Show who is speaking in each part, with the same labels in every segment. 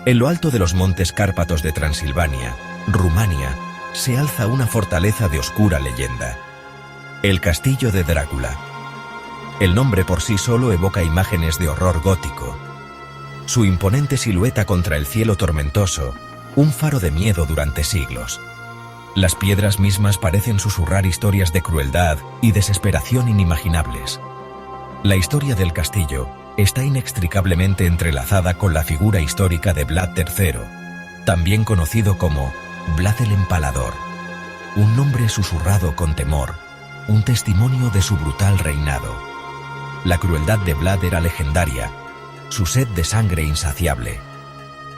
Speaker 1: En lo alto de los montes Cárpatos de Transilvania, Rumania, se alza una fortaleza de oscura leyenda. El Castillo de Drácula. El nombre por sí solo evoca imágenes de horror gótico. Su imponente silueta contra el cielo tormentoso, un faro de miedo durante siglos. Las piedras mismas parecen susurrar historias de crueldad y desesperación inimaginables. La historia del castillo está inextricablemente entrelazada con la figura histórica de Vlad III, también conocido como Vlad el Empalador, un nombre susurrado con temor, un testimonio de su brutal reinado. La crueldad de Vlad era legendaria, su sed de sangre insaciable.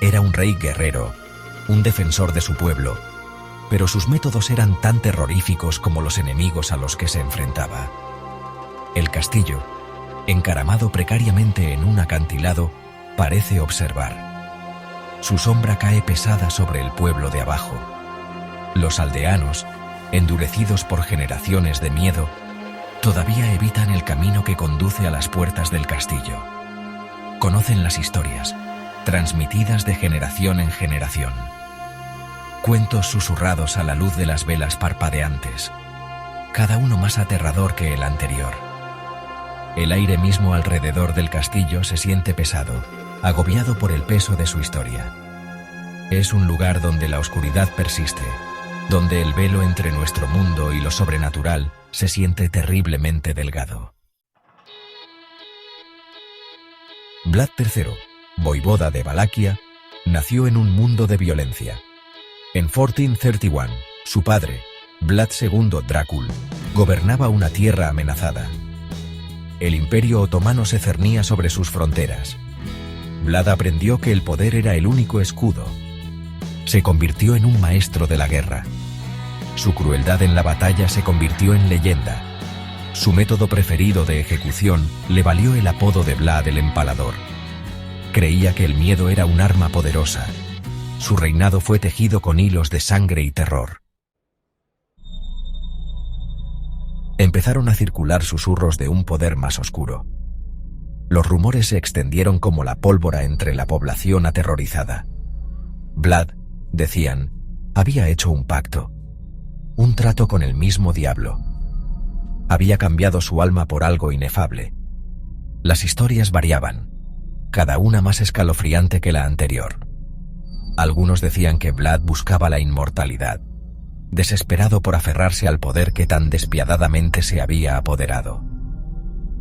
Speaker 1: Era un rey guerrero, un defensor de su pueblo, pero sus métodos eran tan terroríficos como los enemigos a los que se enfrentaba. El castillo, encaramado precariamente en un acantilado, parece observar. Su sombra cae pesada sobre el pueblo de abajo. Los aldeanos, endurecidos por generaciones de miedo, todavía evitan el camino que conduce a las puertas del castillo. Conocen las historias, transmitidas de generación en generación. Cuentos susurrados a la luz de las velas parpadeantes, cada uno más aterrador que el anterior. El aire mismo alrededor del castillo se siente pesado, agobiado por el peso de su historia. Es un lugar donde la oscuridad persiste, donde el velo entre nuestro mundo y lo sobrenatural se siente terriblemente delgado. Vlad III, voivoda de Valaquia, nació en un mundo de violencia. En 1431, su padre, Vlad II Drácul, gobernaba una tierra amenazada. El Imperio Otomano se cernía sobre sus fronteras. Vlad aprendió que el poder era el único escudo. Se convirtió en un maestro de la guerra. Su crueldad en la batalla se convirtió en leyenda. Su método preferido de ejecución le valió el apodo de Vlad el Empalador. Creía que el miedo era un arma poderosa. Su reinado fue tejido con hilos de sangre y terror. Empezaron a circular susurros de un poder más oscuro. Los rumores se extendieron como la pólvora entre la población aterrorizada. Vlad, decían, había hecho un pacto, un trato con el mismo diablo. Había cambiado su alma por algo inefable. Las historias variaban, cada una más escalofriante que la anterior. Algunos decían que Vlad buscaba la inmortalidad, desesperado por aferrarse al poder que tan despiadadamente se había apoderado.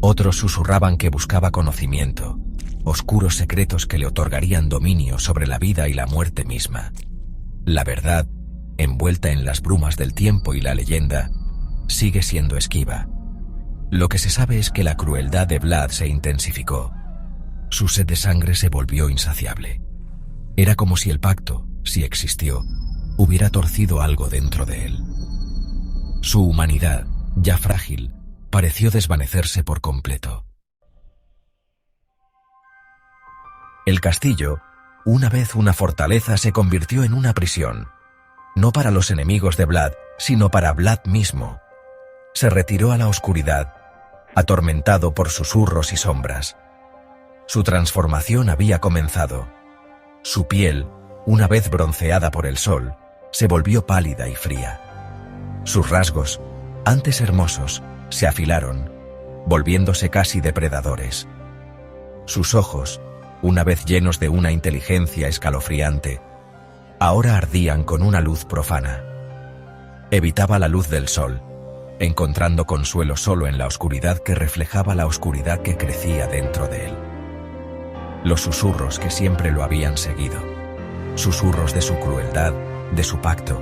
Speaker 1: Otros susurraban que buscaba conocimiento, oscuros secretos que le otorgarían dominio sobre la vida y la muerte misma. La verdad, envuelta en las brumas del tiempo y la leyenda, sigue siendo esquiva. Lo que se sabe es que la crueldad de Vlad se intensificó. Su sed de sangre se volvió insaciable. Era como si el pacto, si existió, hubiera torcido algo dentro de él. Su humanidad, ya frágil, pareció desvanecerse por completo. El castillo, una vez una fortaleza, se convirtió en una prisión, no para los enemigos de Vlad, sino para Vlad mismo. Se retiró a la oscuridad, atormentado por susurros y sombras. Su transformación había comenzado. Su piel, una vez bronceada por el sol, se volvió pálida y fría. Sus rasgos, antes hermosos, se afilaron, volviéndose casi depredadores. Sus ojos, una vez llenos de una inteligencia escalofriante, ahora ardían con una luz profana. Evitaba la luz del sol, encontrando consuelo solo en la oscuridad que reflejaba la oscuridad que crecía dentro de él. Los susurros que siempre lo habían seguido, susurros de su crueldad, de su pacto,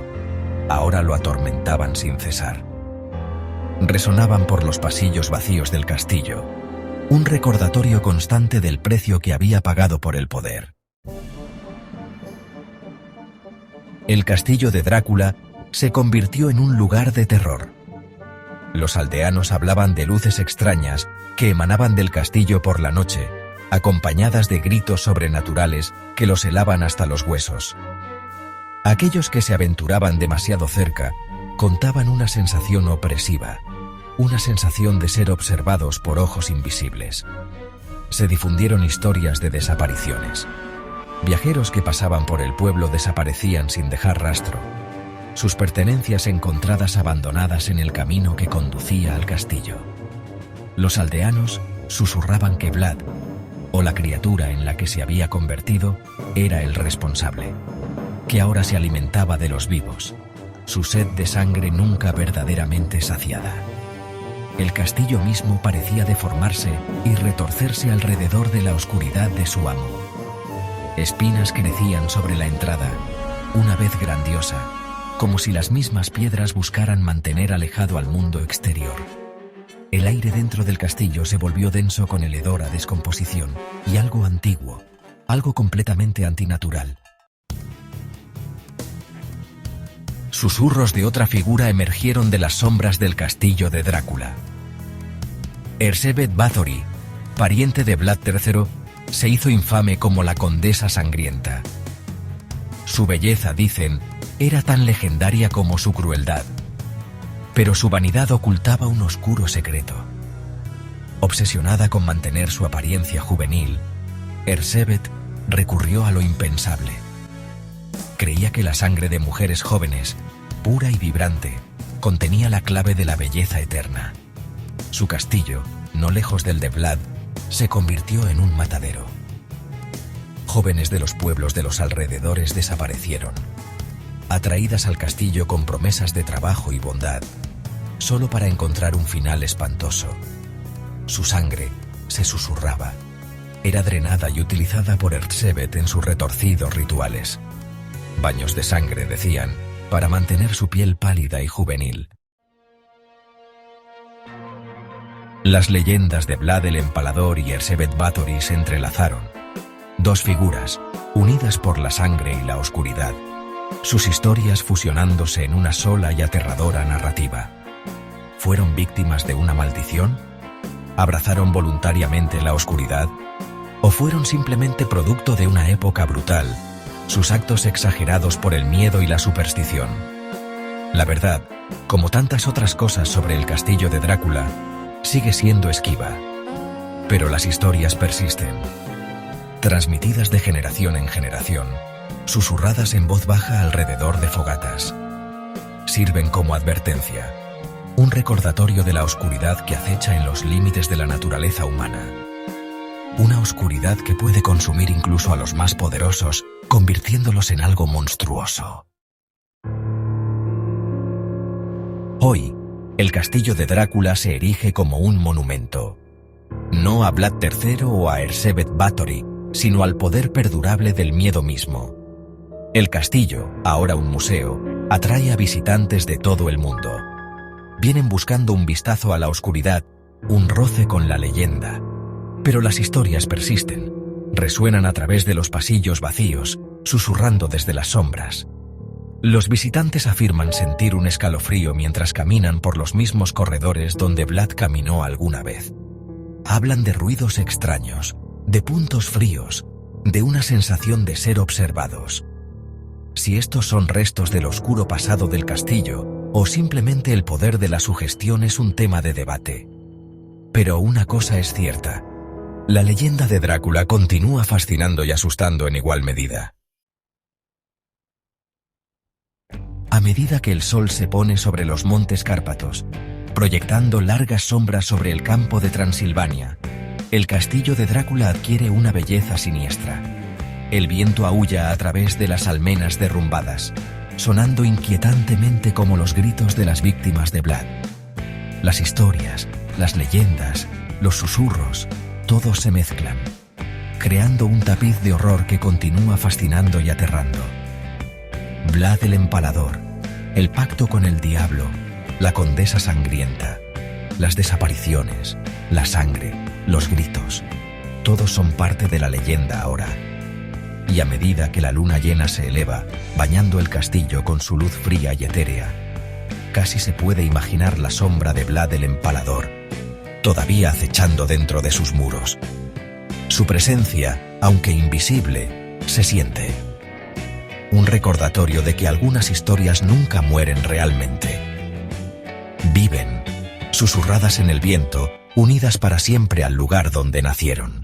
Speaker 1: ahora lo atormentaban sin cesar. Resonaban por los pasillos vacíos del castillo, un recordatorio constante del precio que había pagado por el poder. El castillo de Drácula se convirtió en un lugar de terror. Los aldeanos hablaban de luces extrañas que emanaban del castillo por la noche, acompañadas de gritos sobrenaturales que los helaban hasta los huesos. Aquellos que se aventuraban demasiado cerca contaban una sensación opresiva, una sensación de ser observados por ojos invisibles. Se difundieron historias de desapariciones. Viajeros que pasaban por el pueblo desaparecían sin dejar rastro, sus pertenencias encontradas abandonadas en el camino que conducía al castillo. Los aldeanos susurraban que Vlad, o la criatura en la que se había convertido, era el responsable, que ahora se alimentaba de los vivos, su sed de sangre nunca verdaderamente saciada. El castillo mismo parecía deformarse y retorcerse alrededor de la oscuridad de su amo. Espinas crecían sobre la entrada, una vez grandiosa, como si las mismas piedras buscaran mantener alejado al mundo exterior. El aire dentro del castillo se volvió denso con el hedor a descomposición y algo antiguo, algo completamente antinatural. Susurros de otra figura emergieron de las sombras del castillo de Drácula. Erzsébet Báthory, pariente de Vlad III, se hizo infame como la Condesa Sangrienta. Su belleza, dicen, era tan legendaria como su crueldad, pero su vanidad ocultaba un oscuro secreto. Obsesionada con mantener su apariencia juvenil, Erzsébet recurrió a lo impensable. Creía que la sangre de mujeres jóvenes, pura y vibrante, contenía la clave de la belleza eterna. Su castillo, no lejos del de Vlad, se convirtió en un matadero. Jóvenes de los pueblos de los alrededores desaparecieron, atraídas al castillo con promesas de trabajo y bondad, solo para encontrar un final espantoso. Su sangre, se susurraba, era drenada y utilizada por Erzsébet en sus retorcidos rituales. Baños de sangre, decían, para mantener su piel pálida y juvenil. Las leyendas de Vlad el Empalador y Erzsébet Báthory se entrelazaron. Dos figuras, unidas por la sangre y la oscuridad, sus historias fusionándose en una sola y aterradora narrativa. ¿Fueron víctimas de una maldición? ¿Abrazaron voluntariamente la oscuridad? ¿O fueron simplemente producto de una época brutal, sus actos exagerados por el miedo y la superstición? La verdad, como tantas otras cosas sobre el castillo de Drácula, sigue siendo esquiva. Pero las historias persisten, transmitidas de generación en generación, susurradas en voz baja alrededor de fogatas. Sirven como advertencia, un recordatorio de la oscuridad que acecha en los límites de la naturaleza humana. Una oscuridad que puede consumir incluso a los más poderosos, convirtiéndolos en algo monstruoso. Hoy, el castillo de Drácula se erige como un monumento. No a Vlad III o a Erzsébet Báthory, sino al poder perdurable del miedo mismo. El castillo, ahora un museo, atrae a visitantes de todo el mundo. Vienen buscando un vistazo a la oscuridad, un roce con la leyenda. Pero las historias persisten, resuenan a través de los pasillos vacíos, susurrando desde las sombras. Los visitantes afirman sentir un escalofrío mientras caminan por los mismos corredores donde Vlad caminó alguna vez. Hablan de ruidos extraños, de puntos fríos, de una sensación de ser observados. Si estos son restos del oscuro pasado del castillo, o simplemente el poder de la sugestión es un tema de debate. Pero una cosa es cierta: la leyenda de Drácula continúa fascinando y asustando en igual medida. A medida que el sol se pone sobre los montes Cárpatos, proyectando largas sombras sobre el campo de Transilvania, el castillo de Drácula adquiere una belleza siniestra. El viento aúlla a través de las almenas derrumbadas, sonando inquietantemente como los gritos de las víctimas de Vlad. Las historias, las leyendas, los susurros, todos se mezclan, creando un tapiz de horror que continúa fascinando y aterrando. Vlad el Empalador, el pacto con el diablo, la Condesa Sangrienta, las desapariciones, la sangre, los gritos, todos son parte de la leyenda ahora. Y a medida que la luna llena se eleva, bañando el castillo con su luz fría y etérea, casi se puede imaginar la sombra de Vlad el Empalador, todavía acechando dentro de sus muros. Su presencia, aunque invisible, se siente. Un recordatorio de que algunas historias nunca mueren realmente. Viven, susurradas en el viento, unidas para siempre al lugar donde nacieron.